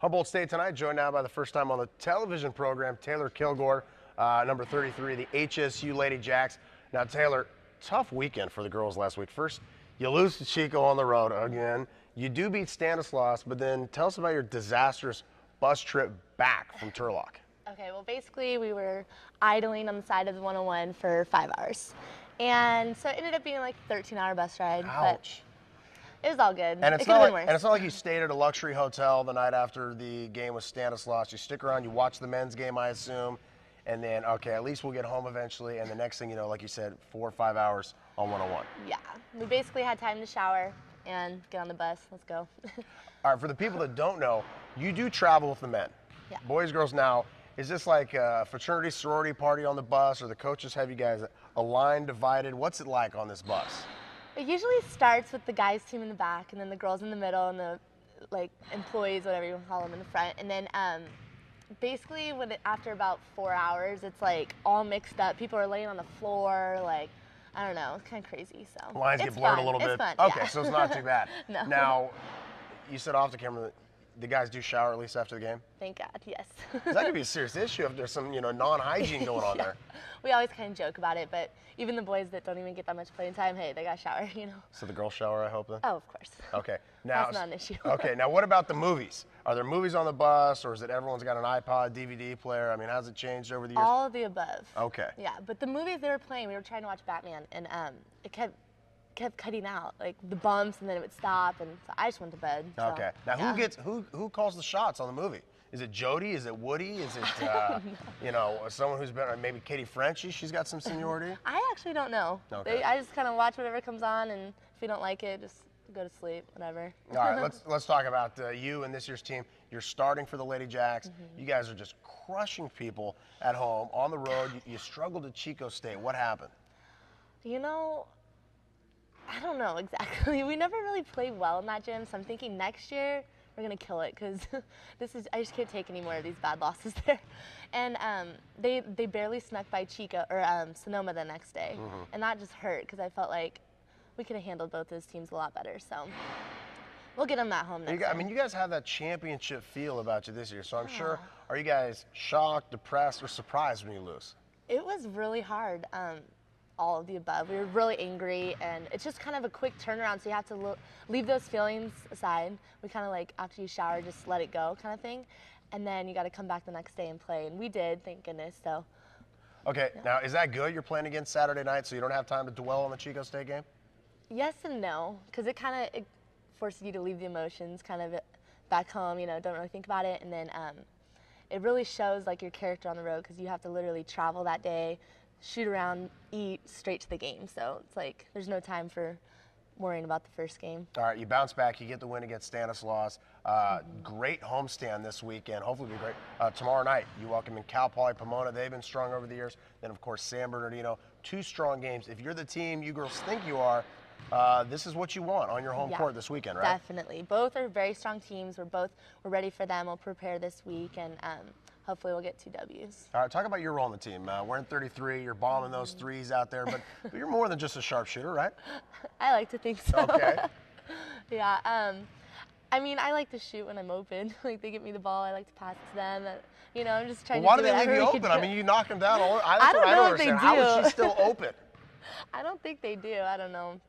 Humboldt State Tonight, joined now by the first time on the television program, Taylor Kilgore, number 33, the HSU Lady Jacks. Now, Taylor, tough weekend for the girls last week. First, you lose to Chico on the road again. You do beat Stanislaus, but then tell us about your disastrous bus trip back from Turlock. Okay, well, basically, we were idling on the side of the 101 for 5 hours. And so it ended up being like a 13-hour bus ride. Ouch. It was all good. And it's, it could have been not worse. and it's not like you stayed at a luxury hotel the night after the game with Stanislaus. You stick around, you watch the men's game, I assume, and then, okay, at least we'll get home eventually. And the next thing you know, like you said, 4 or 5 hours on 101. Yeah, we basically had time to shower and get on the bus. Let's go. All right, for the people that don't know, you do travel with the men. Yeah. Boys, girls now. Is this like a fraternity, sorority party on the bus, or the coaches have you guys aligned, divided? What's it like on this bus? It usually starts with the guys' team in the back, and then the girls in the middle, and the employees, whatever you want to call them, in the front. And then basically, after about 4 hours, it's like all mixed up. People are laying on the floor, like, I don't know, it's kind of crazy. So lines get blurred a little bit. It's fun. Okay, yeah. so it's not too bad. No. Now, you said off the camera that the guys do shower at least after the game. Thank God, yes. That could be a serious issue if there's some, non-hygiene going on there. We always kind of joke about it, but even the boys that don't even get that much playing time, hey, they got to shower, So the girls shower, I hope then? Oh, of course. Okay. Now, that's not an issue. Okay, now what about the movies? Are there movies on the bus, or is it everyone's got an iPod, DVD player? I mean, has it changed over the years? All of the above. Okay. Yeah, but the movies they were playing, we were trying to watch Batman, and it kept cutting out, like the bumps, and then it would stop, and so I just went to bed. So, okay. Now, yeah. who calls the shots on the movie? Is it Jody? Is it Woody? Is it, someone who's been, maybe Katie Frenchie? She's got some seniority? I actually don't know. Okay. I just kind of watch whatever comes on, and if you don't like it, just go to sleep, whatever. All right, let's talk about you and this year's team. You're starting for the Lady Jacks. Mm-hmm. You guys are just crushing people at home. On the road, you struggled at Chico State. What happened? I don't know exactly. We never really played well in that gym, so I'm thinking next year we're gonna kill it, because I just can't take any more of these bad losses there. And they barely snuck by Chico or Sonoma the next day, and that just hurt because I felt like we could have handled both those teams a lot better. So we'll get them at home next time. You guys have that championship feel about you this year, so I'm sure. Are you guys shocked, depressed, or surprised when you lose? It was really hard. All of the above. We were really angry, and it's just kind of a quick turnaround, so you have to leave those feelings aside. We kind of after you shower, just let it go kind of thing, and then you got to come back the next day and play, and we did, thank goodness. So. Okay, yeah. Now is that good? You're playing again Saturday night, so you don't have time to dwell on the Chico State game? Yes and no, because it forces you to leave the emotions kind of back home, don't really think about it, and then it really shows your character on the road, because you have to literally travel that day, shoot around, eat, straight to the game. So it's there's no time for worrying about the first game. All right, you bounce back, you get the win against Stanislaus. Great homestand this weekend. Hopefully it'll be great. Tomorrow night, you welcome in Cal Poly Pomona. They've been strong over the years. Then, of course, San Bernardino. 2 strong games. If you're the team you girls think you are, this is what you want on your home court this weekend, right? Definitely. Both are very strong teams. We're ready for them. We'll prepare this week, and hopefully we'll get 2 Ws. All right, talk about your role on the team. Wearing 33, you're bombing those threes out there, but you're more than just a sharpshooter, right? I like to think so. Okay. Yeah. I like to shoot when I'm open. They give me the ball, I like to pass it to them. I'm just trying to do why do they leave you open? You knock them down. I don't know if they do. How is she still open? I don't think they do. I don't know.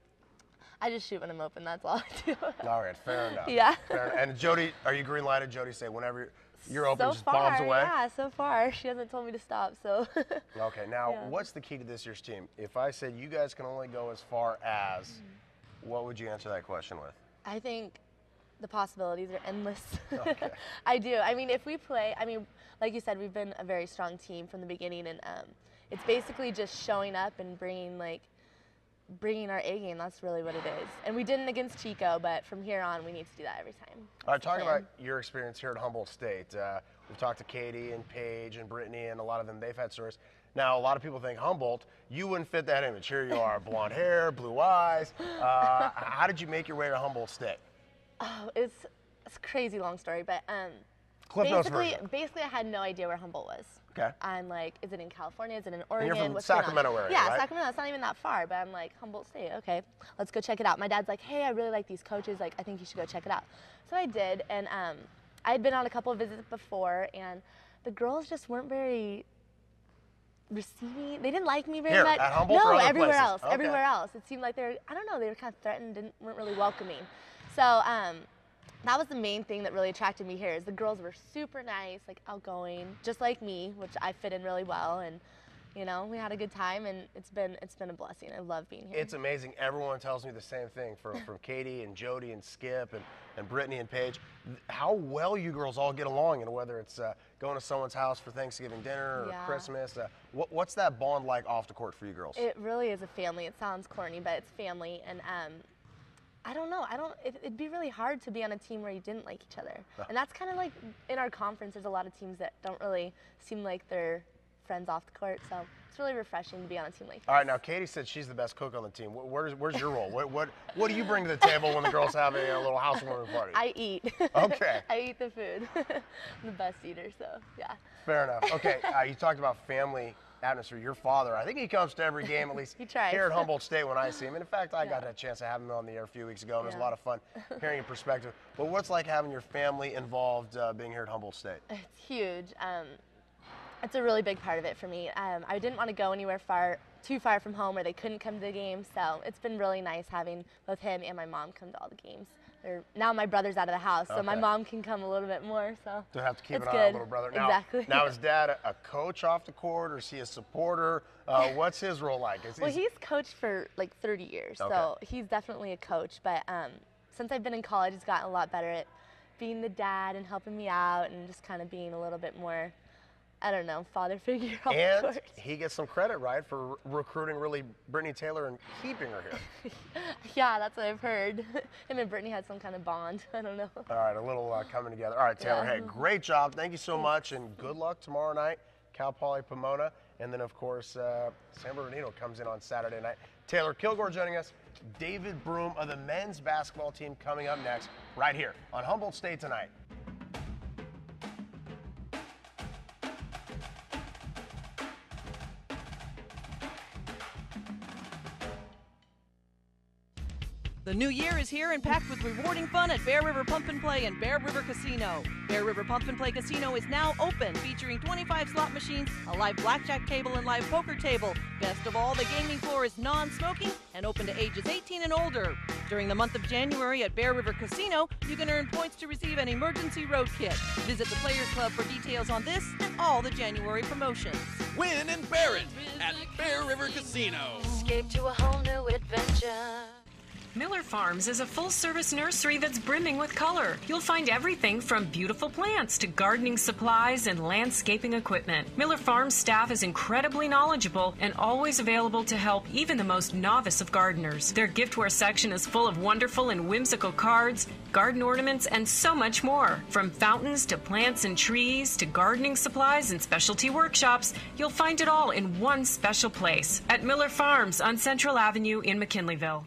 I just shoot when I'm open. That's all I do. All right, fair enough. Yeah. Fair enough. And Jody, are you green lighted? Jody say whenever you're open, so just far, bombs away? Yeah, so far. She hasn't told me to stop, so. Okay, now what's the key to this year's team? If I said you guys can only go as far as, what would you answer that question with? I think the possibilities are endless. Okay. I do. If we play, like you said, we've been a very strong team from the beginning, and it's basically just showing up and bringing our A game. That's really what it is. And we didn't against Chico, but from here on, we need to do that every time. All right, talking about your experience here at Humboldt State. We've talked to Katie and Paige and Brittany, and a lot of them, they've had stories. Now, a lot of people think Humboldt, you wouldn't fit that image. Here you are, blonde hair, blue eyes. How did you make your way to Humboldt State? Oh, it's a crazy long story, but basically I had no idea where Humboldt was. Okay. I'm like, is it in California? Is it in Oregon? And you're from What's Sacramento area, Yeah, right? Sacramento. It's not even that far, but I'm like, Humboldt State. Okay, let's go check it out. My dad's like, hey, I really like these coaches. I think you should go check it out. So I did, and I had been on a couple of visits before, and the girls just weren't very receiving. They didn't like me very much. At Humboldt or no, other everywhere places? else. Okay. Everywhere else. It seemed like I don't know, they were kind of threatened, weren't really welcoming. So that was the main thing that really attracted me here. Is the girls were super nice, like outgoing, just like me, which I fit in really well, and you know, we had a good time, and it's been a blessing. I love being here. It's amazing. Everyone tells me the same thing from Katie and Jody and Skip and Brittany and Paige. How well you girls all get along, and whether it's going to someone's house for Thanksgiving dinner or Christmas. What's that bond like off the court for you girls? It really is a family. It sounds corny, but it's family, and I don't know. It'd be really hard to be on a team where you didn't like each other. And that's kind of like in our conference, there's a lot of teams that don't really seem like they're friends off the court. So it's really refreshing to be on a team like this. All right, now Katie said she's the best cook on the team. Where's your role? What do you bring to the table when the girls have a little housewarming party? I eat. Okay. I eat the food. I'm the best eater, so yeah. Fair enough. Okay, you talked about family atmosphere. Your father, I think he comes to every game, at least He tries. here at Humboldt State when I see him. And in fact, I got a chance to have him on the air a few weeks ago, and it was a lot of fun hearing your perspective. But what's like having your family involved being here at Humboldt State? It's huge. It's a really big part of it for me. I didn't want to go anywhere too far from home where they couldn't come to the games, so it's been really nice having both him and my mom come to all the games. Now my brother's out of the house, so my mom can come a little bit more. So don't have to keep it's an eye on good. little brother. Exactly. Now is Dad a coach off the court, or is he a supporter? What's his role like? Well, he's coached for like 30 years, so he's definitely a coach. But since I've been in college, he's gotten a lot better at being the dad and helping me out, and just kind of being a little bit more, I don't know, father figure off the And court. he gets some credit, right, for recruiting really Brittany Taylor and keeping her here. Yeah, that's what I've heard. Him and Brittany had some kind of bond. I don't know. All right, a little coming together. All right, Taylor, hey, great job. Thank you so much, and good luck tomorrow night, Cal Poly Pomona. And then, of course, San Bernardino comes in on Saturday night. Taylor Kilgore joining us. David Broom of the men's basketball team coming up next right here on Humboldt State Tonight. The new year is here and packed with rewarding fun at Bear River Pump and Play and Bear River Casino. Bear River Pump and Play Casino is now open, featuring 25 slot machines, a live blackjack table, and live poker table. Best of all, the gaming floor is non-smoking and open to ages 18 and older. During the month of January at Bear River Casino, you can earn points to receive an emergency road kit. Visit the Players Club for details on this and all the January promotions. Win and bear it at Bear River Casino. Escape to a whole new adventure. Miller Farms is a full-service nursery that's brimming with color. You'll find everything from beautiful plants to gardening supplies and landscaping equipment. Miller Farms staff is incredibly knowledgeable and always available to help even the most novice of gardeners. Their giftware section is full of wonderful and whimsical cards, garden ornaments, and so much more. From fountains to plants and trees to gardening supplies and specialty workshops, you'll find it all in one special place at Miller Farms on Central Avenue in McKinleyville.